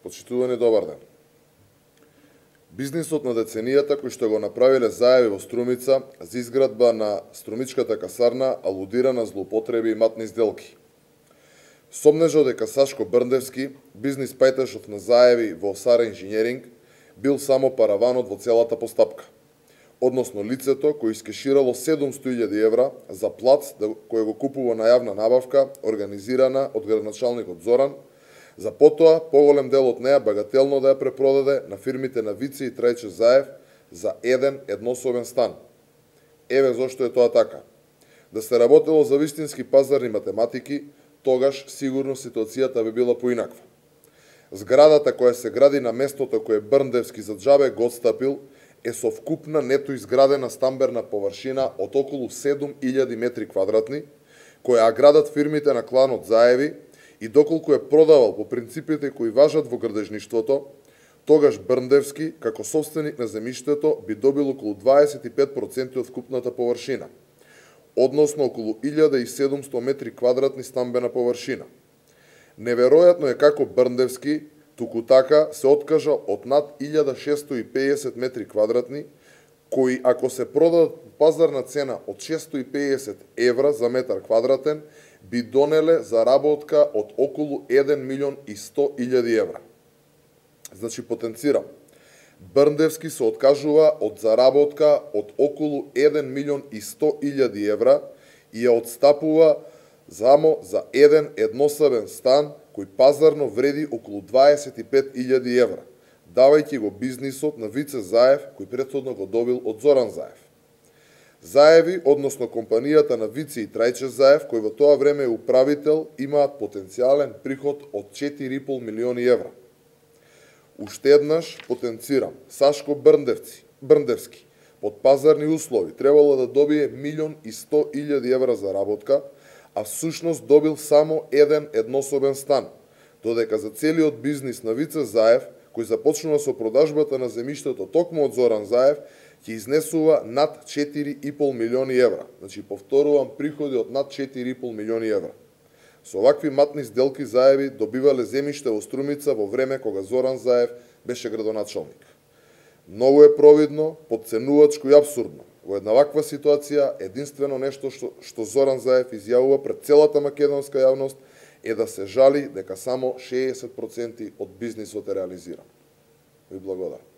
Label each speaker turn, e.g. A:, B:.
A: Почитувани, добар ден. Бизнисот на деценијата кој што го направиле зајави во Струмица за изградба на Струмичката касарна алудира на злоупотреби и матни сделки. Сомнежот дека Сашко Брндевски, бизнис пајташот на зајави во Сара Инженеринг, бил само параванот во целата постапка, односно лицето кој искеширало 700.000 евра за плац кој го купува на јавна набавка, организирана од градоначалникот Зоран, за потоа поголем дел од неа багателно да ја препродаде на фирмите на Вице и Трајче Заев за еден еднособен стан. Еве зошто е тоа така. Да се работело за вистински пазарни математики, тогаш сигурно ситуацијата би била поинаква. Зградата која се гради на местото кое Брндевски за џабе го отстапил е со вкупна нето изградена стамберна површина од околу 7.000 метри квадратни, која градат фирмите на кланот Заеви, и доколку е продавал по принципите кои важат во градежништвото, тогаш Брндевски, како собственик на земјиштето, би добил околу 25% од вкупната површина, односно околу 1700 метри квадратни стамбена површина. Неверојатно е како Брндевски, туку така, се откажа од над 1650 метри квадратни, кои ако се продадат по пазарна цена од 650 евра за метар квадратен, би донеле заработка од околу 1.100.000 евра. Значи, потенцирам, Брндевски се откажува од заработка од околу 1.100.000 евра и ја отстапува само за еден еднособен стан кој пазарно вреди околу 25.000 евра, давајќи го бизнисот на Вице Заев, кој претходно го добил од Зоран Заев. Заеви, односно компанијата на Вице и Трајче Заев, кој во тоа време е управител, имаат потенцијален приход од 4,5 милиони евра. Уште еднаш потенцирам, Сашко Брндевски, под пазарни услови, требало да добие 1.100.000 евра заработка, а всушност добил само еден еднособен стан, додека за целиот бизнис на Вице Заев, кој започнува со продажбата на земјиштето токму од Зоран Заев, ќе изнесува над 4,5 милиони евра. Значи, повторувам, приходи од над 4,5 милиони евра. Со овакви матни сделки Заеви добивале земјиште во Струмица во време кога Зоран Заев беше градоначалник. Многу е провидно, потценувачко и абсурдно. Во една ваква ситуација, единствено нешто што Зоран Заев изјавува пред целата македонска јавност е да се жали дека само 60% од бизнисот е реализиран. Ви благодарам.